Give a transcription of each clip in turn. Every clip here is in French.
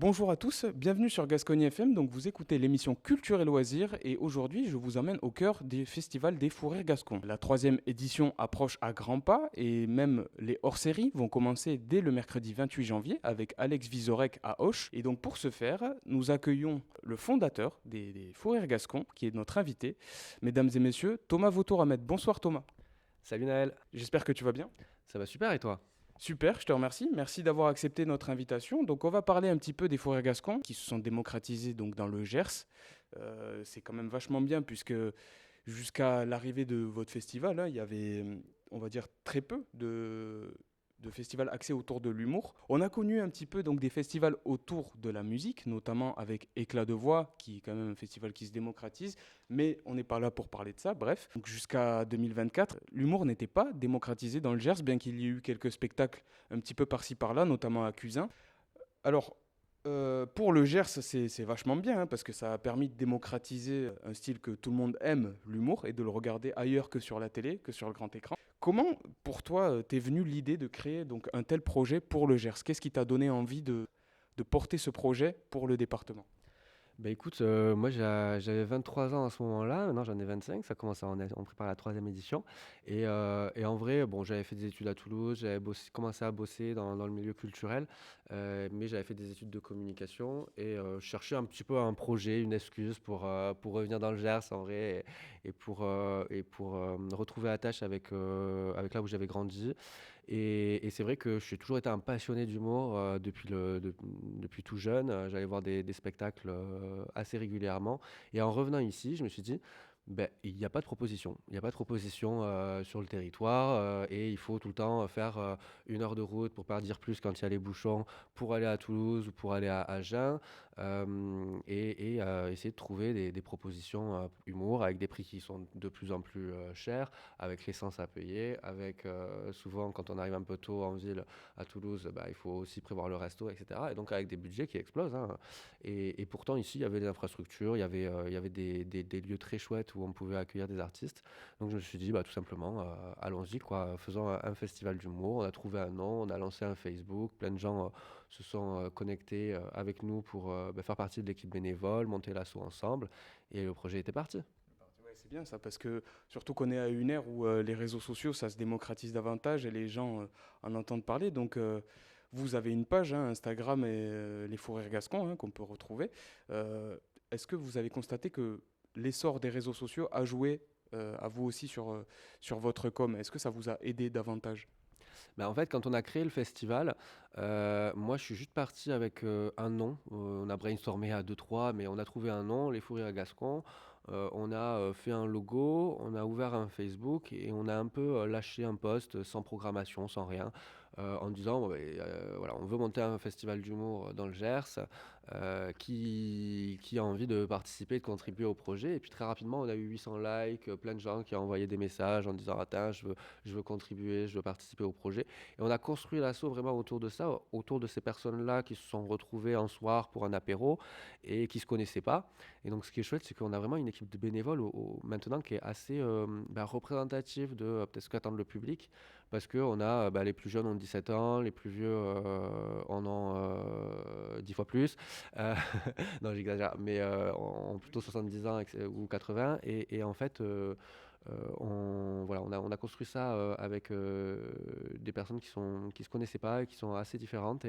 Bonjour à tous, bienvenue sur Gascogne FM. Donc vous écoutez l'émission Culture et Loisirs et aujourd'hui je vous emmène au cœur des festivals des Fous Rires Gascons. La troisième édition approche à grands pas et même les hors-séries vont commencer dès le mercredi 28 janvier avec Alex Vizorek à Auch. Et donc pour ce faire, nous accueillons le fondateur des Fous Rires Gascons qui est notre invité, mesdames et messieurs, Thomas Votoramed. Bonsoir Thomas, Salut Naël, j'espère que tu vas bien. ça va super et toi? Super, je te remercie. Merci d'avoir accepté notre invitation. Donc, on va parler un petit peu des forêts gascons qui se sont démocratisées donc dans le Gers. C'est quand même vachement bien puisque jusqu'à l'arrivée de votre festival, hein, il y avait, on va dire, très peu de festivals axés autour de l'humour. On a connu un petit peu donc des festivals autour de la musique, notamment avec Éclat de voix, qui est quand même un festival qui se démocratise, mais on n'est pas là pour parler de ça. Bref, donc jusqu'à 2024, l'humour n'était pas démocratisé dans le Gers, bien qu'il y ait eu quelques spectacles un petit peu par-ci par-là, notamment à Cusin. Alors, pour le Gers, c'est vachement bien, hein, parce que ça a permis de démocratiser un style que tout le monde aime, l'humour, et de le regarder ailleurs que sur la télé, que sur le grand écran. Comment, pour toi, t'es venue l'idée de créer donc un tel projet pour le Gers? Qu'est-ce qui t'a donné envie de porter ce projet pour le département? Bah écoute, moi j'avais 23 ans à ce moment-là, maintenant j'en ai 25, ça commence on prépare la troisième édition et en vrai, bon, j'avais fait des études à Toulouse, commencé à bosser dans le milieu culturel, mais j'avais fait des études de communication et je cherchais un petit peu un projet, une excuse pour revenir dans le Gers en vrai et pour retrouver attache avec là où j'avais grandi et c'est vrai que je suis toujours été un passionné d'humour depuis tout jeune. J'allais voir des spectacles assez régulièrement. Et en revenant ici, je me suis dit, ben, il n'y a pas de proposition. Il n'y a pas de proposition sur le territoire et il faut tout le temps faire 1 heure de route pour pas dire plus quand il y a les bouchons pour aller à Toulouse ou pour aller à Agen et essayer de trouver des propositions humour avec des prix qui sont de plus en plus chers, avec l'essence à payer, avec souvent quand on arrive un peu tôt en ville à Toulouse, bah, il faut aussi prévoir le resto, etc. Et donc avec des budgets qui explosent, hein. Et pourtant ici, il y avait des infrastructures, il y avait des lieux très chouettes où on pouvait accueillir des artistes. Donc je me suis dit, bah, tout simplement, allons-y, quoi. Faisons un festival d'humour. On a trouvé un nom, on a lancé un Facebook. Plein de gens se sont connectés avec nous pour bah, faire partie de l'équipe bénévole, monter l'assaut ensemble. Et le projet était parti. Ouais, c'est bien ça, parce que surtout qu'on est à une ère où les réseaux sociaux, ça se démocratise davantage et les gens en entendent parler. Donc, vous avez une page, hein, Instagram et les Fous Rires Gascons, hein, qu'on peut retrouver. Est-ce que vous avez constaté que l'essor des réseaux sociaux a joué à vous aussi sur votre com? Est-ce que ça vous a aidé davantage? Bah, en fait, quand on a créé le festival, moi, je suis juste parti avec, un nom. On a brainstormé à deux trois, mais on a trouvé un nom, Les Fous Rires Gascons. On a, fait un logo, on a ouvert un Facebook et on a un peu, lâché un post, sans programmation, sans rien, en disant: «Bon, beh, voilà, on veut monter un festival d'humour dans le Gers, qui a envie de participer et de contribuer au projet?» Et puis très rapidement, on a eu 800 likes, plein de gens qui ont envoyé des messages en disant: «Attends, je veux contribuer, je veux participer au projet». Et on a construit l'assaut vraiment autour de ça, autour de ces personnes-là qui se sont retrouvées un soir pour un apéro et qui se connaissaient pas. Et donc, ce qui est chouette, c'est qu'on a vraiment une équipe de bénévoles maintenant qui est assez bah, représentative de peut-être ce qu'attend le public. Parce qu'on a bah, les plus jeunes ont 17 ans, les plus vieux en ont 10 fois plus. Euh, non, j'exagère, mais ont plutôt 70 ans ou 80. Et en fait, voilà, on a construit ça avec des personnes qui se connaissaient pas et qui sont assez différentes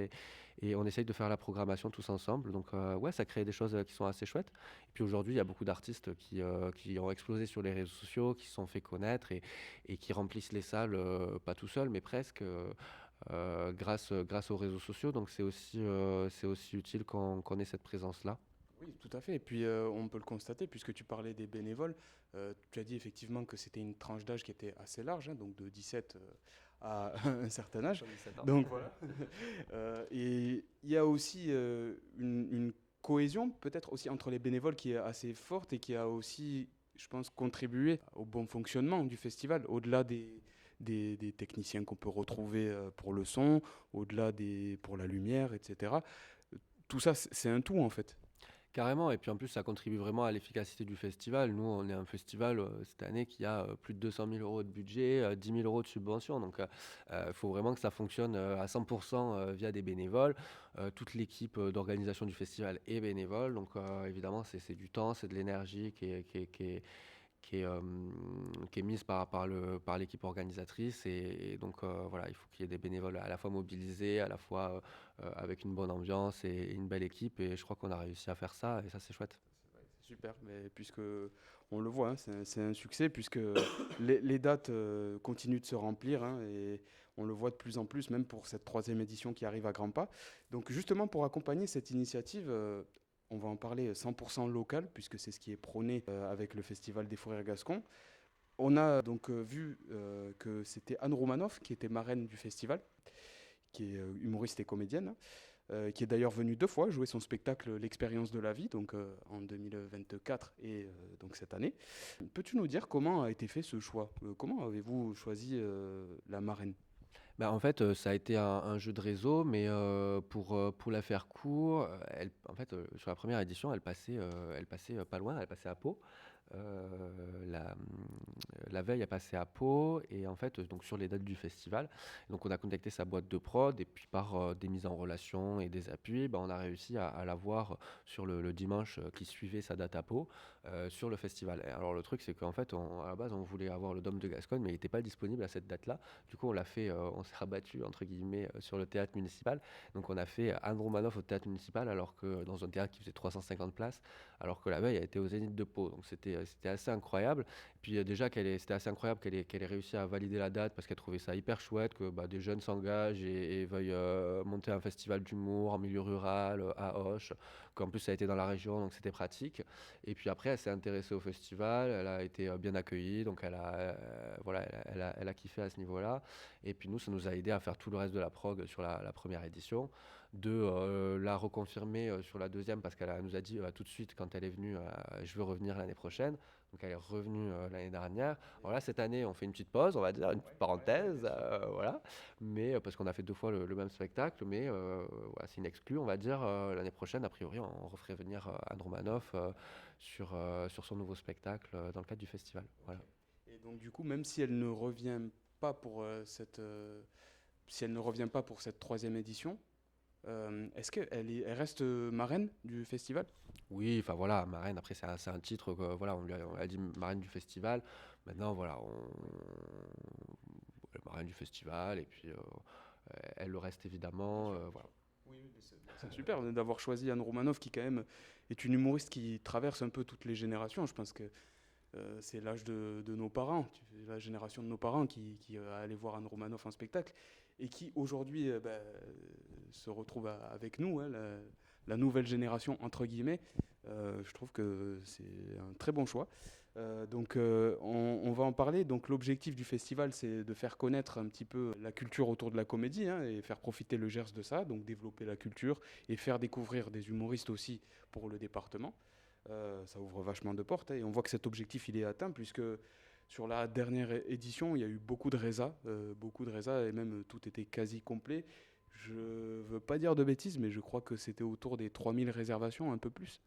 et on essaye de faire la programmation tous ensemble. Donc ouais, ça crée des choses qui sont assez chouettes. Et puis aujourd'hui, il y a beaucoup d'artistes qui ont explosé sur les réseaux sociaux, qui se sont fait connaître et qui remplissent les salles, pas tout seuls, mais presque. Grâce aux réseaux sociaux, donc c'est aussi utile qu'on ait cette présence-là. Oui, tout à fait. Et puis, on peut le constater, puisque tu parlais des bénévoles, tu as dit effectivement que c'était une tranche d'âge qui était assez large, hein, donc de 17 à un certain âge. 77 ans. Donc voilà. Et il y a aussi une cohésion, peut-être aussi entre les bénévoles, qui est assez forte et qui a aussi, je pense, contribué au bon fonctionnement du festival, au-delà des techniciens qu'on peut retrouver pour le son, au-delà pour la lumière, etc. Tout ça, c'est un tout en fait. Carrément, et puis en plus, ça contribue vraiment à l'efficacité du festival. Nous, on est un festival cette année qui a plus de 200 000 euros de budget, 10 000 euros de subvention. Donc, il faut vraiment que ça fonctionne à 100% via des bénévoles. Toute l'équipe d'organisation du festival est bénévole. Donc, évidemment, c'est du temps, c'est de l'énergie qui est mise par l'équipe organisatrice. Et donc, voilà, il faut qu'il y ait des bénévoles à la fois mobilisés, à la fois avec une bonne ambiance et une belle équipe. Et je crois qu'on a réussi à faire ça, et ça, c'est chouette. C'est super, mais puisque on le voit, hein, c'est un succès, puisque les dates continuent de se remplir, hein, et on le voit de plus en plus, même pour cette troisième édition qui arrive à grands pas. Donc justement, pour accompagner cette initiative, on va en parler 100% local, puisque c'est ce qui est prôné avec le Festival des Fourrières Gascons. On a donc vu que c'était Anne Roumanoff qui était marraine du festival, qui est humoriste et comédienne, qui est d'ailleurs venue 2 fois jouer son spectacle L'expérience de la vie, donc en 2024 et donc cette année. Peux-tu nous dire comment a été fait ce choix? Comment avez-vous choisi la marraine? Bah, en fait, ça a été un jeu de réseau, mais pour la faire court, en fait, sur la première édition, elle passait pas loin, elle passait à Pau. La veille, elle passait à Pau, et en fait, donc sur les dates du festival, donc on a contacté sa boîte de prod, et puis par des mises en relation et des appuis, bah, on a réussi à la voir sur le dimanche qui suivait sa date à Pau, sur le festival. Et alors le truc, c'est qu'en fait, à la base, on voulait avoir le Dôme de Gascogne, mais il n'était pas disponible à cette date-là. Du coup, on s'est rabattu entre guillemets sur le théâtre municipal. Donc on a fait Anne Romanoff au théâtre municipal, alors que dans un théâtre qui faisait 350 places, alors que la veille a été au Zénith de Pau. Donc c'était assez incroyable. Et puis déjà c'était assez incroyable qu'elle ait réussi à valider la date, parce qu'elle trouvait ça hyper chouette que bah, des jeunes s'engagent et veuillent monter un festival d'humour en milieu rural à Auch. Qu'en plus ça a été dans la région, donc c'était pratique. Et puis après, elle s'est intéressée au festival, elle a été bien accueillie, donc voilà, elle a kiffé à ce niveau-là. Et puis nous, ça nous a aidé à faire tout le reste de la prog sur la première édition, de la reconfirmer sur la deuxième, parce qu'elle nous a dit tout de suite quand elle est venue, je veux revenir l'année prochaine. Donc elle est revenue l'année dernière. Alors là, cette année, on fait une petite pause, on va dire, une petite parenthèse, voilà. Mais parce qu'on a fait 2 fois le même spectacle, mais voilà, c'est une exclue, on va dire. L'année prochaine, a priori, on referait venir Anne Romanoff sur son nouveau spectacle dans le cadre du festival. Voilà. Et donc du coup, même si elle ne revient pas pour si elle ne revient pas pour cette troisième édition, est-ce elle reste marraine du festival? Oui, enfin voilà, marraine, après c'est un titre, voilà, on lui a dit marraine du festival. Maintenant, voilà, marraine du festival, et puis elle le reste évidemment. Voilà. Oui, oui, mais c'est super d'avoir choisi Anne Romanoff, qui quand même est une humoriste qui traverse un peu toutes les générations. Je pense que c'est l'âge de nos parents, la génération de nos parents qui allait voir Anne Romanoff en spectacle, et qui aujourd'hui se retrouve avec nous, hein, la nouvelle génération entre guillemets. Je trouve que c'est un très bon choix. On va en parler. Donc l'objectif du festival, c'est de faire connaître un petit peu la culture autour de la comédie, hein, et faire profiter le Gers de ça, donc développer la culture et faire découvrir des humoristes aussi pour le département. Ça ouvre vachement de portes, hein, et on voit que cet objectif il est atteint, puisque sur la dernière édition il y a eu beaucoup de résas, et même tout était quasi complet. Je veux pas dire de bêtises, mais je crois que c'était autour des 3000 réservations, un peu plus,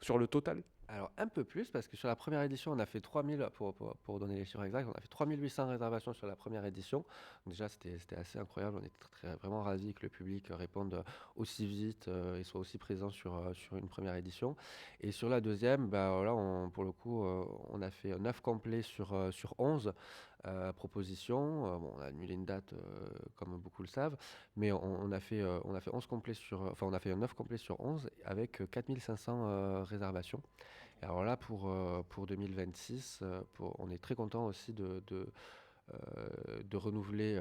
sur le total. Alors un peu plus, parce que sur la première édition, on a fait 3000, pour donner les chiffres exacts, on a fait 3800 réservations sur la première édition. Donc déjà, c'était assez incroyable. On était vraiment ravis que le public réponde aussi vite et soit aussi présent sur une première édition. Et sur la deuxième, bah, voilà, pour le coup, on a fait 9 complets sur 11 propositions. Bon, on a annulé une date, comme beaucoup le savent, mais on a fait 11 complets enfin, on a fait 9 complets sur 11 avec 4500 réservations. Et alors là, pour 2026, on est très content aussi de renouveler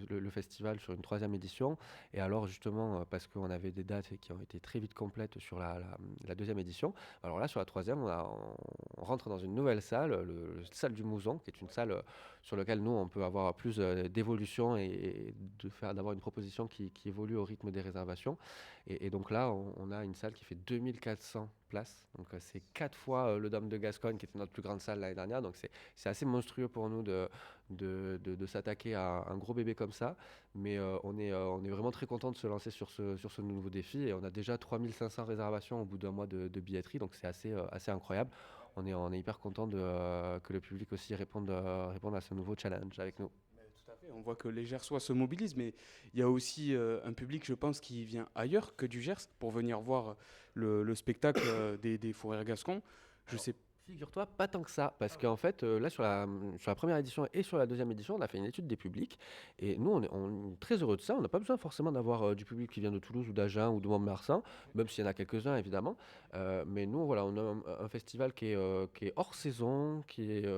le festival sur une troisième édition. Et alors justement, parce qu'on avait des dates qui ont été très vite complètes sur la deuxième édition, alors là, sur la troisième, on rentre dans une nouvelle salle, salle du Mouzon, qui est une salle sur laquelle nous, on peut avoir plus d'évolution et d'avoir une proposition qui évolue au rythme des réservations. Et donc là, on a une salle qui fait 2400 places. Donc c'est 4 fois le Dôme de Gascogne, qui était notre plus grande salle l'année dernière. Donc c'est assez monstrueux pour nous de s'attaquer à un gros bébé comme ça. Mais on est vraiment très content de se lancer sur ce nouveau défi. Et on a déjà 3500 réservations au bout d'un mois de billetterie. Donc c'est assez incroyable. On est hyper content que le public aussi réponde à ce nouveau challenge avec nous. Mais tout à fait. On voit que les Gersois se mobilisent, mais il y a aussi un public, je pense, qui vient ailleurs que du Gers pour venir voir le spectacle des Fourrières Gascons. Je Alors, sais. figure-toi, pas tant que ça, parce qu'en fait, là, sur la première édition et sur la deuxième édition, on a fait une étude des publics, et nous, on est très heureux de ça. On n'a pas besoin forcément d'avoir du public qui vient de Toulouse ou d'Agen ou de Mont-de-Marsan, même s'il y en a quelques-uns, évidemment. Mais nous, voilà, on a un festival qui est hors saison, qui est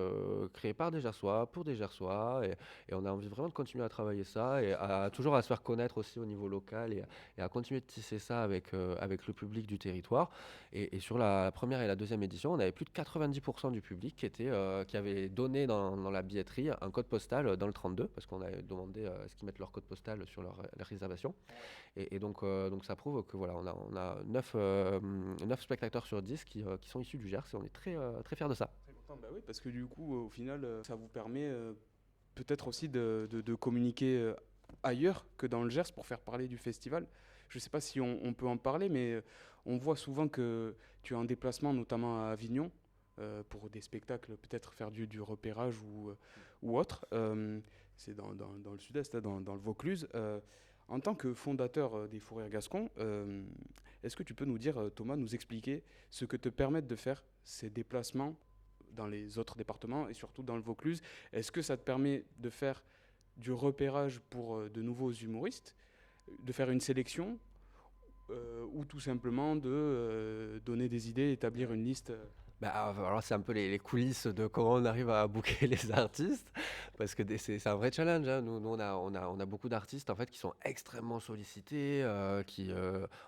créé par des Gersois, pour des Gersois, et on a envie vraiment de continuer à travailler ça, et toujours à se faire connaître aussi au niveau local, et à continuer de tisser ça avec le public du territoire. Et sur la première et la deuxième édition, on avait plus de 90% du public qui avait donné dans la billetterie un code postal dans le 32, parce qu'on avait demandé à ce qu'ils mettent leur code postal sur leur réservation. Donc ça prouve que voilà, on a 9 spectateurs sur 10 qui sont issus du Gers, et on est très fiers de ça. Très content, bah oui, parce que du coup, au final, ça vous permet peut-être aussi de communiquer ailleurs que dans le Gers pour faire parler du festival. Je ne sais pas si on peut en parler, mais on voit souvent que tu es en déplacement, notamment à Avignon, pour des spectacles, peut-être faire du repérage ou autre. C'est dans le sud-est, hein, dans le Vaucluse. En tant que fondateur des Fourrières Gascons, est-ce que tu peux nous dire, Thomas, nous expliquer ce que te permettent de faire ces déplacements dans les autres départements et surtout dans le Vaucluse? Est-ce que ça te permet de faire du repérage pour de nouveaux humoristes, de faire une sélection ou tout simplement de donner des idées, établir une liste? Bah, alors c'est un peu les coulisses de comment on arrive à booker les artistes, parce que c'est un vrai challenge, hein. Nous, on a beaucoup d'artistes en fait qui sont extrêmement sollicités, qui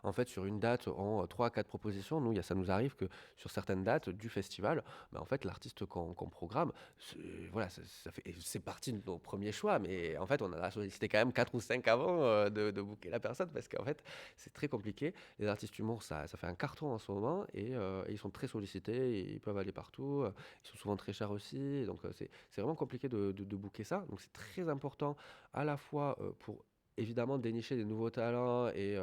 en fait sur une date ont 3 à 4 propositions. Nous, ça nous arrive que sur certaines dates du festival, bah, en fait l'artiste qu'on programme, voilà, c'est parti de nos premiers choix, mais en fait on en a sollicité quand même 4 ou 5 avant de booker la personne, parce qu'en fait c'est très compliqué. Les artistes humour, ça fait un carton en ce moment, et ils sont très sollicités, et ils peuvent aller partout. Ils sont souvent très chers aussi. Donc c'est vraiment compliqué de booker ça. Donc c'est très important à la fois pour évidemment dénicher des nouveaux talents, et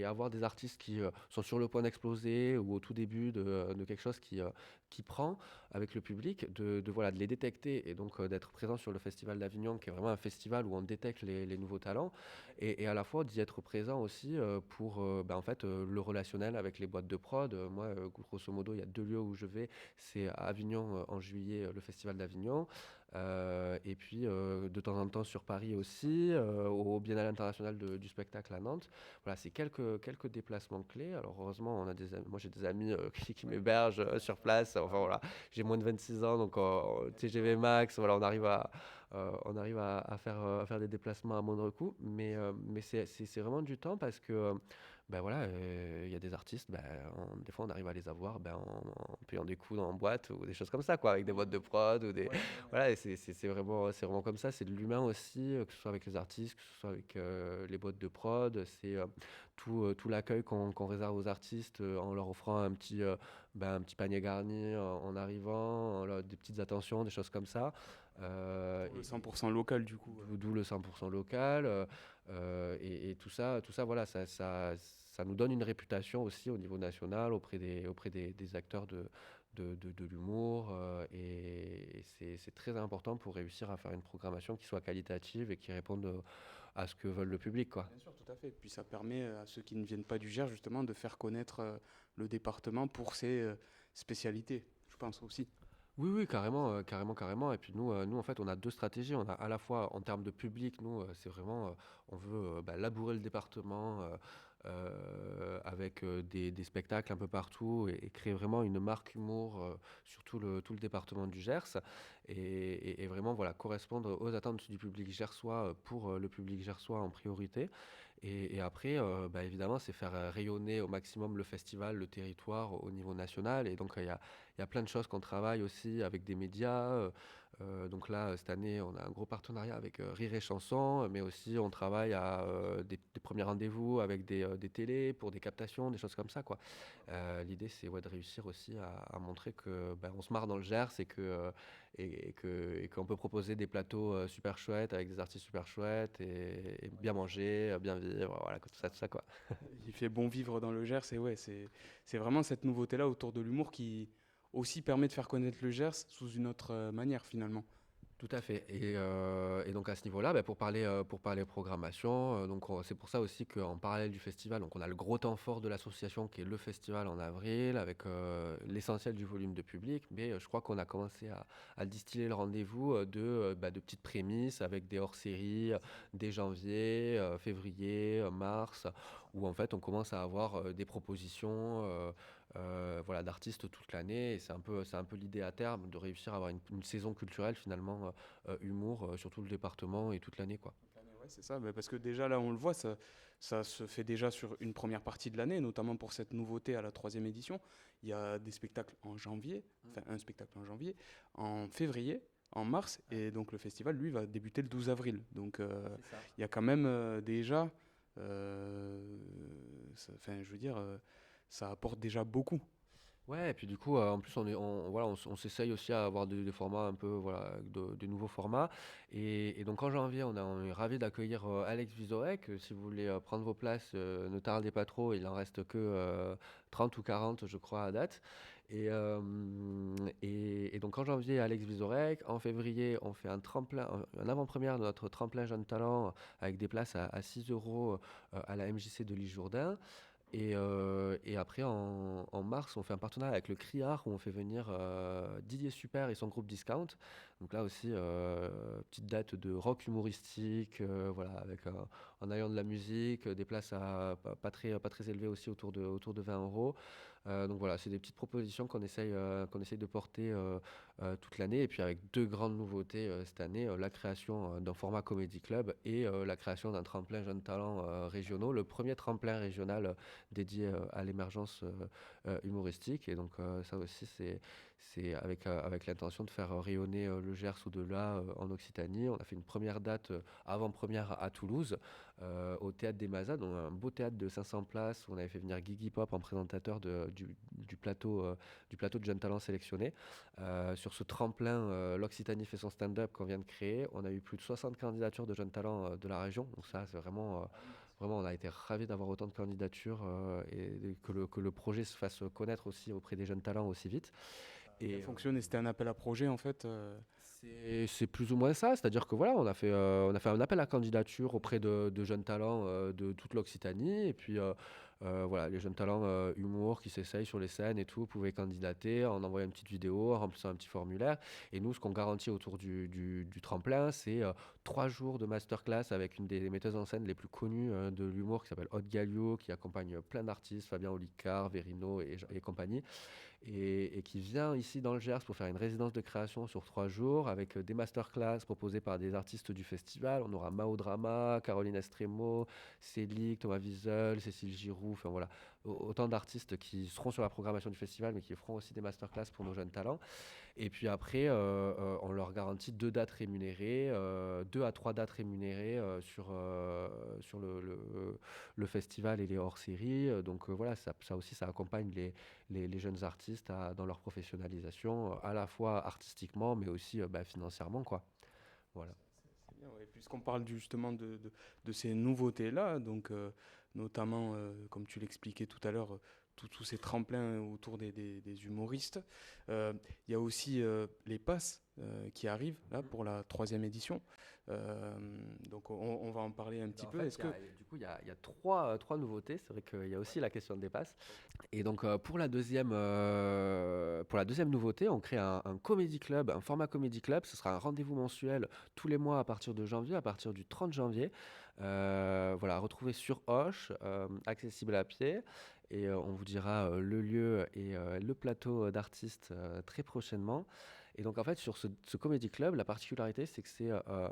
avoir des artistes qui sont sur le point d'exploser ou au tout début de quelque chose qui prend avec le public, voilà, de les détecter, et donc d'être présent sur le Festival d'Avignon, qui est vraiment un festival où on détecte les nouveaux talents, et à la fois d'y être présent aussi pour en fait, le relationnel avec les boîtes de prod. Moi, grosso modo, il y a 2 lieux où je vais. C'est à Avignon en juillet, le Festival d'Avignon. Et puis de temps en temps sur Paris aussi, au Biennale international du spectacle à Nantes. Voilà, c'est quelques déplacements clés. Alors heureusement, moi j'ai des amis qui m'hébergent sur place. Enfin voilà, j'ai moins de 26 ans, donc TGV Max, voilà, on arrive à faire des déplacements à moindre coût. Mais c'est vraiment du temps, parce que ben voilà, il y a des artistes, des fois on arrive à les avoir en payant des coups en boîte ou des choses comme ça, quoi, avec des boîtes de prod ou des. Ouais, Voilà, et c'est vraiment comme ça. C'est de l'humain aussi, que ce soit avec les artistes, que ce soit avec les boîtes de prod. C'est tout l'accueil qu'on réserve aux artistes, en leur offrant un petit panier garni en arrivant, des petites attentions, des choses comme ça. pour le 100% local du coup. D'où le 100% local. Et tout ça, voilà, ça nous donne une réputation aussi au niveau national auprès des acteurs de l'humour. Et c'est très important pour réussir à faire une programmation qui soit qualitative et qui réponde à ce que veut le public, quoi. Bien sûr, tout à fait. Puis ça permet à ceux qui ne viennent pas du Gers justement de faire connaître le département pour ses spécialités, je pense aussi. Oui, oui, carrément, carrément, carrément. Et puis nous, en fait, on a 2 stratégies. On a à la fois, en termes de public, nous, c'est vraiment, on veut labourer le département avec des spectacles un peu partout, et créer vraiment une marque humour sur tout le département du Gers, et vraiment, voilà, correspondre aux attentes du public gersois, pour le public gersois en priorité. Et après, évidemment, c'est faire rayonner au maximum le festival, le territoire au niveau national. Et donc, Il y a plein de choses qu'on travaille aussi avec des médias. Donc là, cette année, on a un gros partenariat avec Rire et Chanson, mais aussi on travaille à des premiers rendez-vous avec des télés pour des captations, des choses comme ça, quoi. L'idée, c'est de réussir aussi à montrer que on se marre dans le Gers et qu'on peut proposer des plateaux super chouettes avec des artistes super chouettes et bien manger, bien vivre, voilà, tout ça, quoi. Il fait bon vivre dans le Gers et ouais, c'est vraiment cette nouveauté-là autour de l'humour qui aussi permet de faire connaître le Gers sous une autre manière finalement. Tout à fait. Et donc à ce niveau-là, pour parler programmation, c'est pour ça aussi qu'en parallèle du festival, donc on a le gros temps fort de l'association qui est le festival en avril avec l'essentiel du volume de public, mais je crois qu'on a commencé à distiller le rendez-vous de petites prémices avec des hors-séries dès janvier, février, mars, où en fait on commence à avoir des propositions. Voilà, d'artistes toute l'année. Et c'est un peu l'idée à terme de réussir à avoir une saison culturelle finalement humour sur tout le département et toute l'année, quoi. Ouais, c'est ça, parce que déjà là on le voit, ça se fait déjà sur une première partie de l'année, notamment pour cette nouveauté à la troisième édition. Il y a des spectacles en janvier, enfin un spectacle en janvier, en février, en mars, et donc le festival lui va débuter le 12 avril. Donc C'est ça. il y a quand même déjà, enfin je veux dire, ça apporte déjà beaucoup. Ouais, et puis du coup, en plus, voilà, on s'essaye aussi à avoir des formats un peu, voilà, avec des nouveaux formats. Et donc en janvier, on est ravis d'accueillir Alex Vizorek. Si vous voulez prendre vos places, ne tardez pas trop, il en reste que 30 ou 40, je crois, à date. Et donc en janvier, Alex Vizorek. En février, on fait un tremplin, un avant-première de notre tremplin Jeune Talent avec des places à 6 euros à la MJC de l'Isle-Jourdain. Et après, en mars, on fait un partenariat avec le Criard où on fait venir Didier Super et son groupe Discount. Donc là aussi, petite date de rock humoristique, voilà, avec en ayant de la musique, des places à pas très élevées aussi autour de 20 euros. Donc voilà, c'est des petites propositions qu'on essaye de porter toute l'année. Et puis avec deux grandes nouveautés cette année, la création d'un format comédie club et la création d'un tremplin jeunes talents régionaux, le premier tremplin régional dédié à l'émergence humoristique. Et donc ça aussi, c'est avec l'intention de faire rayonner le Gers au-delà en Occitanie. On a fait une première date avant-première à Toulouse, au Théâtre des Mazas, donc un beau théâtre de 500 places où on avait fait venir Guigui Pop en présentateur du plateau de jeunes talents sélectionnés. Sur ce tremplin, l'Occitanie fait son stand-up qu'on vient de créer. On a eu plus de 60 candidatures de jeunes talents de la région. Donc ça, c'est vraiment, vraiment, on a été ravis d'avoir autant de candidatures et que le projet se fasse connaître aussi auprès des jeunes talents aussi vite. Ça a bien Et fonctionné, c'était un appel à projet en fait. c'est plus ou moins ça, c'est-à-dire que voilà, on a fait un appel à candidature auprès de jeunes talents de toute l'Occitanie, et puis voilà, les jeunes talents humour qui s'essayent sur les scènes et tout pouvaient candidater en envoyant une petite vidéo, en remplissant un petit formulaire. Et nous, ce qu'on garantit autour du tremplin, c'est 3 jours de masterclass avec une des metteuses en scène les plus connues de l'humour qui s'appelle Aude Gallio, qui accompagne plein d'artistes, Fabien Olicard, Verino et compagnie et qui vient ici dans le Gers pour faire une résidence de création sur 3 jours avec des masterclass proposées par des artistes du festival. On aura Mao Drama, Caroline Estremo, Célic, Thomas Wiesel, Cécile Giroux, enfin voilà, autant d'artistes qui seront sur la programmation du festival mais qui feront aussi des masterclass pour nos jeunes talents. Et puis après, on leur garantit 2 dates rémunérées, 2 à 3 dates rémunérées sur le festival et les hors-séries. Donc voilà, ça aussi, ça accompagne les jeunes artistes dans leur professionnalisation, à la fois artistiquement, mais aussi financièrement, quoi. Voilà. C'est bien, ouais. Puisqu'on parle justement de ces nouveautés-là, donc notamment, comme tu l'expliquais tout à l'heure, tous ces tremplins autour des humoristes. Il y a aussi les passes qui arrivent là pour la troisième édition. Euh, donc on va en parler un petit En peu. fait, Est-ce que du coup, il y a trois nouveautés. C'est vrai qu'il y a aussi la question des passes. Et donc, pour la deuxième nouveauté, on crée un comédie club, un format comédie club. Ce sera un rendez-vous mensuel tous les mois à partir de janvier, à partir du 30 janvier. Voilà, retrouvé sur Hoche, accessible à pied. Et on vous dira le lieu et le plateau d'artistes très prochainement. Et donc, en fait, sur ce comedy club, la particularité, c'est que c'est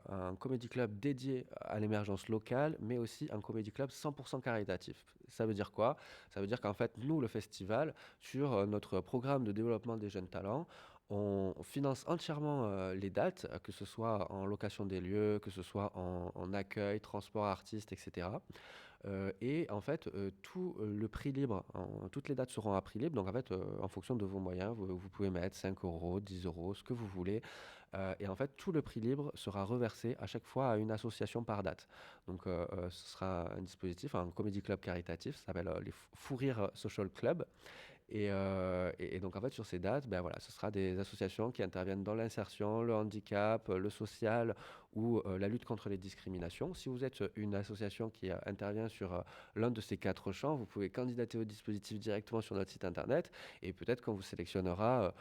un comedy club dédié à l'émergence locale, mais aussi un comedy club 100% caritatif. Ça veut dire quoi? Ça veut dire qu'en fait, nous, le festival, sur notre programme de développement des jeunes talents, on finance entièrement les dates, que ce soit en location des lieux, que ce soit en accueil, transport artiste, etc. Et en fait, tout le prix libre, toutes les dates seront à prix libre. Donc en fait, en fonction de vos moyens, vous pouvez mettre 5 euros, 10 euros, ce que vous voulez. Et en fait, tout le prix libre sera reversé à chaque fois à une association par date. Donc ce sera un dispositif, un comedy club caritatif, ça s'appelle les Fou Rire Social Club. Et donc, en fait, sur ces dates, ben voilà, ce sera des associations qui interviennent dans l'insertion, le handicap, le social ou la lutte contre les discriminations. Si vous êtes une association qui intervient sur l'un de ces quatre champs, vous pouvez candidater au dispositif directement sur notre site internet et peut-être qu'on vous sélectionnera,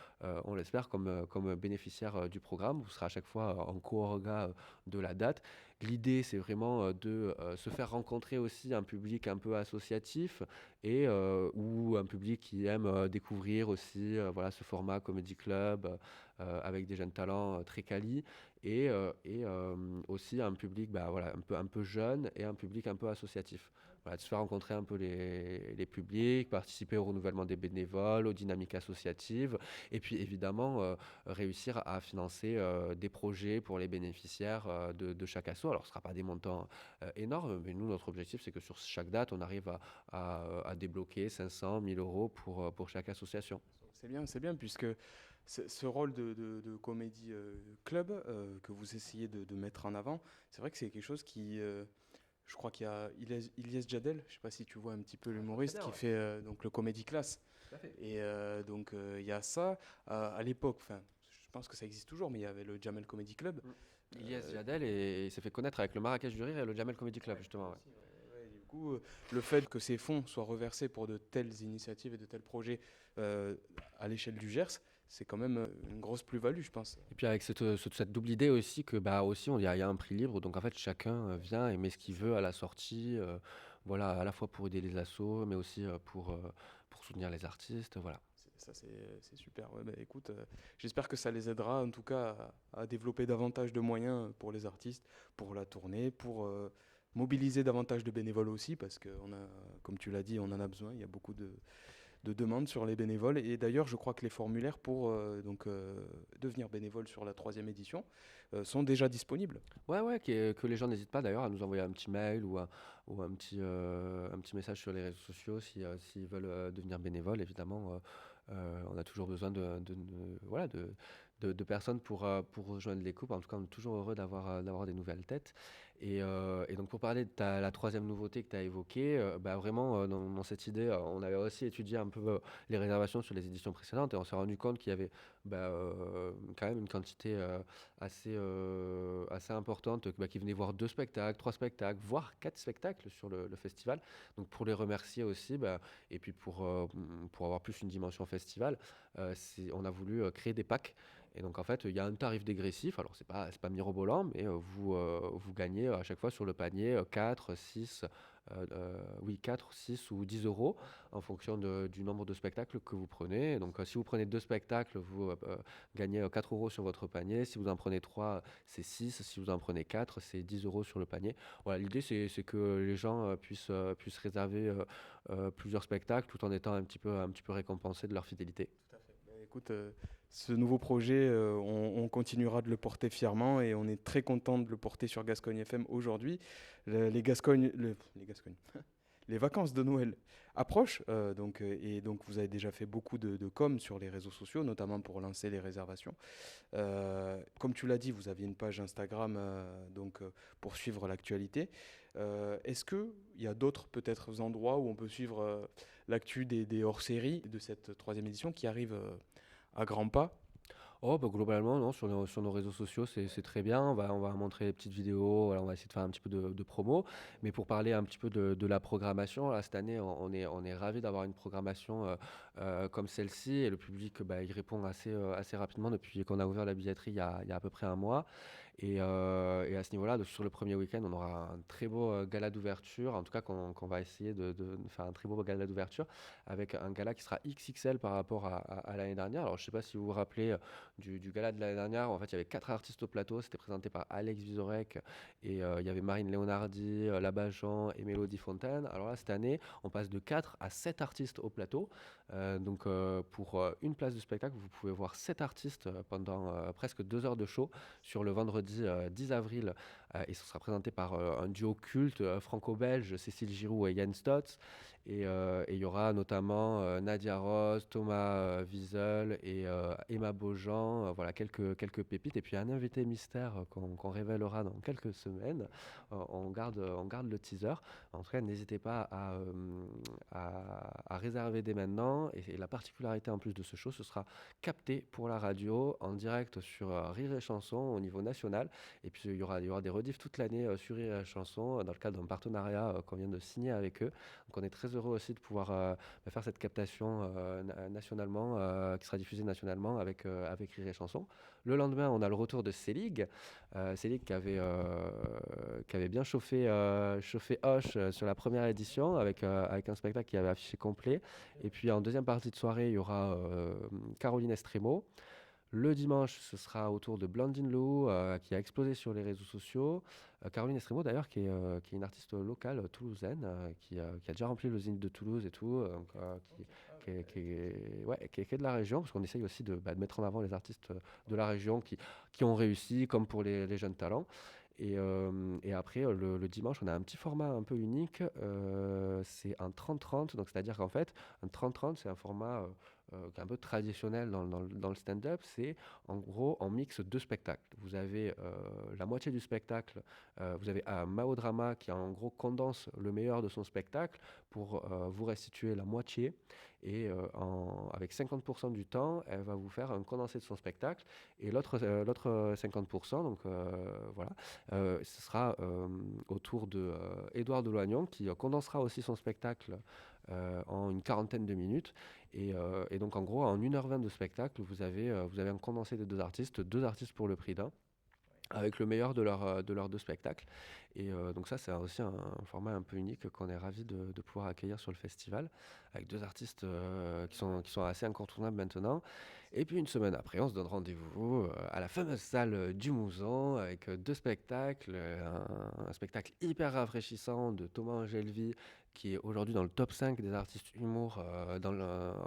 on l'espère, comme bénéficiaire du programme. Vous serez à chaque fois en co-orga de la date. L'idée, c'est vraiment de se faire rencontrer aussi un public un peu associatif et ou un public qui aime découvrir aussi voilà, ce format Comedy Club avec des jeunes talents très quali et aussi un public bah, voilà, un peu jeune et un public un peu associatif. Voilà, de se faire rencontrer un peu les publics, participer au renouvellement des bénévoles, aux dynamiques associatives, et puis évidemment réussir à financer des projets pour les bénéficiaires de chaque asso. Alors ce ne sera pas des montants énormes, mais nous, notre objectif, c'est que sur chaque date, on arrive à débloquer 500, 1000 euros pour chaque association. C'est bien, puisque ce rôle de comédie club que vous essayez de mettre en avant, c'est vrai que c'est quelque chose qui, je crois qu'il y a Ilyes Jadel, je ne sais pas si tu vois un petit peu l'humoriste, Bien, qui ouais. fait donc le Comedy Class. Tout à fait. Et donc il y a ça. À l'époque, enfin, je pense que ça existe toujours, mais il y avait le Jamel Comedy Club. Ilyes Euh, Jadel et il s'est fait connaître avec le Marrakech du Rire et le Jamel Comedy Club, justement. Ouais. Ouais, du coup, le fait que ces fonds soient reversés pour de telles initiatives et de tels projets euh, à l'échelle du Gers, c'est quand même une grosse plus-value, je pense. Et puis avec cette double idée aussi que bah aussi il y a un prix libre, donc en fait chacun vient et met ce qu'il veut à la sortie, voilà, à la fois pour aider les assos, mais aussi pour soutenir les artistes, voilà. C'est super. Ouais, bah, écoute, j'espère que ça les aidera en tout cas à développer davantage de moyens pour les artistes, pour la tournée, pour mobiliser davantage de bénévoles aussi, parce que on a, comme tu l'as dit, on en a besoin. Il y a beaucoup de demandes sur les bénévoles. Et d'ailleurs, je crois que les formulaires pour devenir bénévole sur la troisième édition sont déjà disponibles. Ouais, ouais, que les gens n'hésitent pas d'ailleurs à nous envoyer un petit mail ou un petit message sur les réseaux sociaux s'ils veulent devenir bénévoles, évidemment. On a toujours besoin voilà, de personnes pour rejoindre les couples. En tout cas, on est toujours heureux d'avoir des nouvelles têtes. Et donc, pour parler de la troisième nouveauté que tu as évoquée, bah, vraiment, dans cette idée, on avait aussi étudié un peu les réservations sur les éditions précédentes et on s'est rendu compte qu'il y avait bah, quand même une quantité assez importante bah, qui venaient voir 2 spectacles, 3 spectacles, voire 4 spectacles sur le festival. Donc, pour les remercier aussi, bah, et puis pour avoir plus une dimension festival, on a voulu créer des packs. Et donc en fait, il y a un tarif dégressif. Alors c'est pas mirobolant, mais vous gagnez à chaque fois sur le panier 4, 6, oui 4, 6 ou 10 euros en fonction du nombre de spectacles que vous prenez. Donc si vous prenez 2 spectacles, vous gagnez 4 euros sur votre panier. Si vous en prenez 3, c'est 6. Si vous en prenez 4, c'est 10 euros sur le panier. Voilà, l'idée c'est que les gens puissent réserver plusieurs spectacles tout en étant un petit peu récompensés de leur fidélité. Tout à fait. Bah, écoute, ce nouveau projet, on continuera de le porter fièrement et on est très content de le porter sur Gascogne FM aujourd'hui. Les Gascognes, les vacances de Noël approchent, et donc vous avez déjà fait beaucoup de com sur les réseaux sociaux, notamment pour lancer les réservations. Comme tu l'as dit, vous aviez une page Instagram pour suivre l'actualité. Est-ce qu'il y a d'autres peut-être endroits où on peut suivre l'actu des hors-séries de cette troisième édition qui arrive à grands pas? Oh, bah, globalement, non, sur nos réseaux sociaux, c'est très bien. On va montrer des petites vidéos, voilà, on va essayer de faire un petit peu de promo. Mais pour parler un petit peu de la programmation, là, cette année, on est ravis d'avoir une programmation comme celle-ci. Et le public, bah, il répond assez rapidement depuis qu'on a ouvert la billetterie il y a à peu près un mois. Et à ce niveau-là, sur le premier week-end, on aura un très beau gala d'ouverture, en tout cas qu'on va essayer de faire un très beau gala d'ouverture, avec un gala qui sera XXL par rapport à l'année dernière. Alors je ne sais pas si vous vous rappelez du gala de l'année dernière, en fait il y avait 4 artistes au plateau, c'était présenté par Alex Vizorek, et il y avait Marine Léonardi, Labajan et Mélodie Fontaine. Alors là, cette année, on passe de 4 à 7 artistes au plateau. Donc pour une place de spectacle, vous pouvez voir 7 artistes pendant presque 2 heures de show sur le vendredi 10 avril. Et ce sera présenté par un duo culte franco-belge, Cécile Giroux et Yann Stotz. Et il y aura notamment Nadia Rose, Thomas Wiesel et Emma Beaujean, voilà quelques pépites. Et puis un invité mystère qu'on révélera dans quelques semaines. On garde le teaser. En tout cas, n'hésitez pas à réserver dès maintenant. Et la particularité en plus de ce show, ce sera capté pour la radio en direct sur Rire et Chanson au niveau national. Et puis il y aura des rediffs toute l'année sur Rire et Chanson dans le cadre d'un partenariat qu'on vient de signer avec eux. Donc on est très heureux aussi de pouvoir faire cette captation nationalement, qui sera diffusée nationalement avec Rire et Chanson. Le lendemain, on a le retour de Selig. Selig qui avait bien chauffé Hoche sur la première édition avec un spectacle qui avait affiché complet. Et puis en deuxième partie de soirée, il y aura Caroline Estremo. Le dimanche, ce sera au tour de Blandine Lou, qui a explosé sur les réseaux sociaux. Caroline Estremo, d'ailleurs, qui est une artiste locale toulousaine, qui a déjà rempli le Zénith de Toulouse et tout, donc, qui est de la région, parce qu'on essaye aussi de mettre en avant les artistes de la région qui ont réussi, comme pour les jeunes talents. Et après, le dimanche, on a un petit format un peu unique. C'est un 30-30. Donc, c'est-à-dire qu'en fait, un 30-30, c'est un format qui est un peu traditionnel dans le stand-up. C'est en gros, on mixe deux spectacles. Vous avez la moitié du spectacle. Vous avez Mao Drama qui, en gros, condense le meilleur de son spectacle pour vous restituer la moitié. Et avec 50% du temps, elle va vous faire un condensé de son spectacle. Et l'autre 50%, donc voilà, ce sera au tour de Édouard Deloignon qui condensera aussi son spectacle en une quarantaine de minutes. Et donc en gros, en 1h20 de spectacle, vous avez un condensé de deux artistes pour le prix d'un, avec le meilleur de leurs deux spectacles. Et donc ça, c'est aussi un format un peu unique qu'on est ravi de pouvoir accueillir sur le festival, avec deux artistes qui sont assez incontournables maintenant. Et puis une semaine après, on se donne rendez-vous à la fameuse salle du Mouzon, avec deux spectacles, un spectacle hyper rafraîchissant de Thomas Angelvi, qui est aujourd'hui dans le top 5 des artistes humour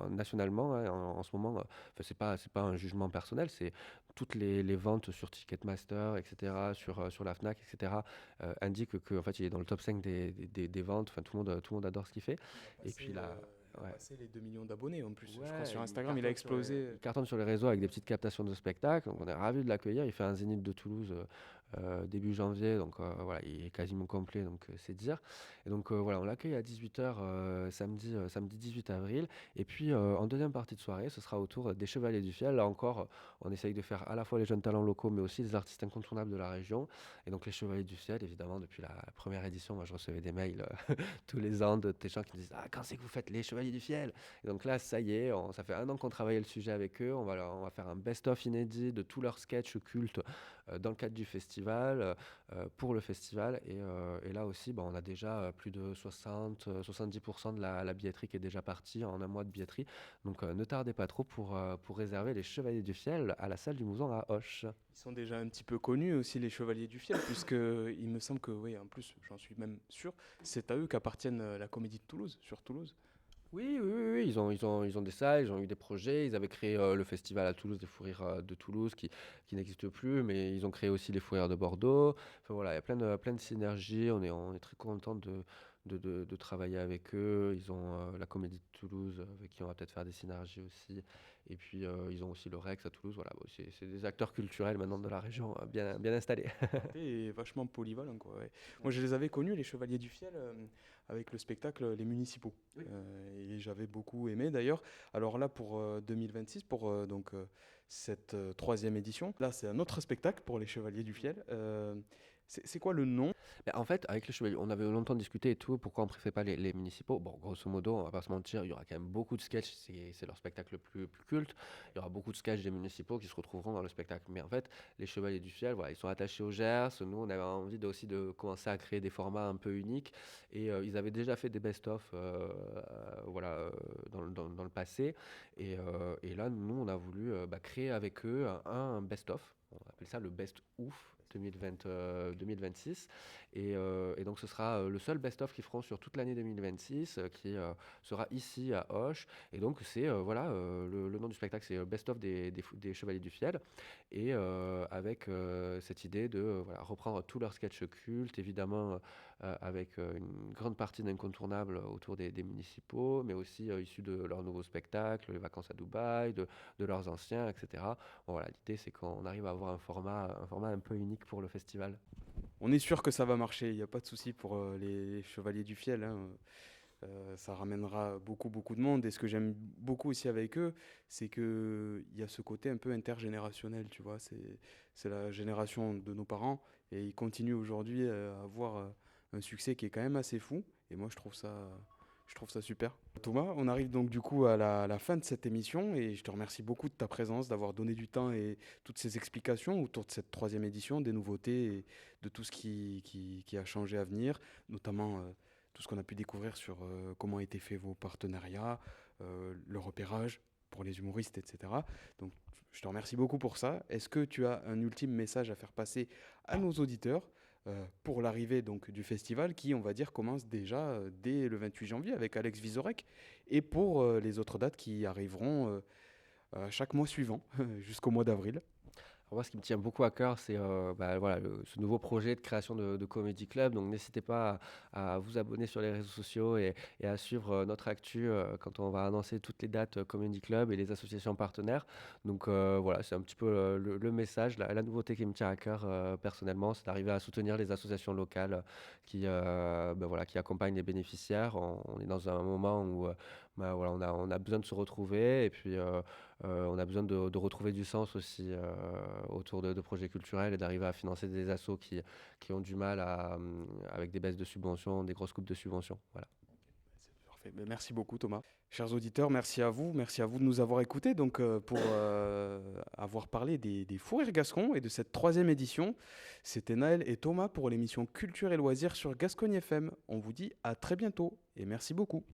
nationalement, hein, en ce moment. C'est pas un jugement personnel, c'est toutes les ventes sur Ticketmaster, etc., sur la Fnac, etc., indiquent qu'en fait, il est dans le top 5 des ventes. Enfin, tout le monde adore ce qu'il fait. Et puis là, Il a ouais. passé les 2 millions d'abonnés en plus. Je crois Ouais, sur il Instagram, il a cartonne sur explosé. il cartonne sur les réseaux avec des petites captations de spectacles. Donc on est ravis de l'accueillir. Il fait un Zénith de Toulouse début janvier. Donc voilà, il est quasiment complet, donc c'est dire. Et donc voilà, on l'accueille à 18h samedi 18 avril. Et puis en deuxième partie de soirée, ce sera autour des Chevaliers du Fiel. Là encore, on essaye de faire à la fois les jeunes talents locaux, mais aussi des artistes incontournables de la région. Et donc les Chevaliers du Fiel, évidemment, depuis la première édition, moi je recevais des mails tous les ans des gens qui me disent: Ah, quand c'est que vous faites les Chevaliers du Fiel? Et donc là, ça y est, ça fait un an qu'on travaillait le sujet avec eux. On va faire un best-of inédit de tous leurs sketchs cultes dans le cadre du festival, pour le festival. Et là aussi, on a déjà plus de 70% de la billetterie qui est déjà partie en un mois de billetterie. Donc ne tardez pas trop pour réserver les Chevaliers du Fiel à la salle du Mouzon à Auch. Ils sont déjà un petit peu connus aussi, les Chevaliers du Fiel, puisque il me semble que, oui, en plus, j'en suis même sûr, c'est à eux qu'appartiennent la Comédie de Toulouse, sur Toulouse. Oui, oui, oui, oui, ils ont des salles, ils ont eu des projets. Ils avaient créé le festival à Toulouse, des fous rires de Toulouse, qui n'existe plus, mais ils ont créé aussi les fous rires de Bordeaux. Enfin voilà, il y a plein de synergies. On est très content de travailler avec eux. Ils ont la Comédie de Toulouse, avec qui on va peut-être faire des synergies aussi. Et puis ils ont aussi le Rex à Toulouse. Voilà, bon, c'est des acteurs culturels maintenant de la région, bien installés. Et vachement polyvalent, quoi. Ouais. Moi, je les avais connus, les Chevaliers du Fiel, avec le spectacle Les Municipaux. Oui. Et j'avais beaucoup aimé d'ailleurs. Alors là, pour 2026, pour cette troisième édition, là, c'est un autre spectacle pour les Chevaliers du Fiel. C'est quoi le nom? Mais en fait, avec les chevaliers, on avait longtemps discuté et tout, pourquoi on ne préfère pas les municipaux. Bon, grosso modo, on va pas se mentir, il y aura quand même beaucoup de sketchs, c'est leur spectacle le plus culte. Il y aura beaucoup de sketchs des municipaux qui se retrouveront dans le spectacle. Mais en fait, les Chevaliers du Fiel, voilà, ils sont attachés au Gers. Nous, on avait envie aussi de commencer à créer des formats un peu uniques. Et ils avaient déjà fait des best-of voilà, dans le passé. Et là, nous, on a voulu créer avec eux un best-of. On appelle ça le best-ouf 2026. Et donc, ce sera le seul best-of qu'ils feront sur toute l'année 2026, qui sera ici à Auch. Et donc, c'est voilà, le nom du spectacle, c'est Best-of des Chevaliers du Fiel. Et avec cette idée de voilà, reprendre tous leurs sketchs cultes, évidemment, avec une grande partie d'incontournables autour des municipaux, mais aussi issus de leurs nouveaux spectacles, les vacances à Dubaï, de leurs anciens, etc. Bon, voilà, l'idée, c'est qu'on arrive à avoir un format un peu unique pour le festival. On est sûr que ça va marcher, il n'y a pas de souci pour les Chevaliers du Fiel, hein. Ça ramènera beaucoup, beaucoup de monde. Et ce que j'aime beaucoup aussi avec eux, c'est qu'il y a ce côté un peu intergénérationnel, tu vois. C'est la génération de nos parents et ils continuent aujourd'hui à avoir un succès qui est quand même assez fou. Et moi, je trouve ça super. Thomas, on arrive donc du coup à la fin de cette émission et je te remercie beaucoup de ta présence, d'avoir donné du temps et toutes ces explications autour de cette troisième édition, des nouveautés et de tout ce qui a changé à venir, notamment tout ce qu'on a pu découvrir sur comment étaient faits vos partenariats, le repérage pour les humoristes, etc. Donc je te remercie beaucoup pour ça. Est-ce que tu as un ultime message à faire passer à nos auditeurs pour l'arrivée donc du festival qui, on va dire, commence déjà dès le 28 janvier avec Alex Vizorek et pour les autres dates qui arriveront chaque mois suivant jusqu'au mois d'avril. Alors moi, ce qui me tient beaucoup à cœur, c'est voilà, ce nouveau projet de création de Comedy Club. Donc, n'hésitez pas à vous abonner sur les réseaux sociaux et à suivre notre actu quand on va annoncer toutes les dates Comedy Club et les associations partenaires. Donc, voilà, c'est un petit peu le message. La nouveauté qui me tient à cœur personnellement, c'est d'arriver à soutenir les associations locales voilà, qui accompagnent les bénéficiaires. On est dans un moment où voilà, on a besoin de se retrouver et puis on a besoin de retrouver du sens aussi autour de projets culturels et d'arriver à financer des assos qui ont du mal avec des baisses de subventions, des grosses coupes de subventions. Voilà. C'est parfait. Ben, merci beaucoup Thomas. Chers auditeurs, merci à vous de nous avoir écoutés donc, pour avoir parlé des Fous Rires Gascons et de cette troisième édition. C'était Naël et Thomas pour l'émission Culture et Loisirs sur Gascogne FM. On vous dit à très bientôt et merci beaucoup.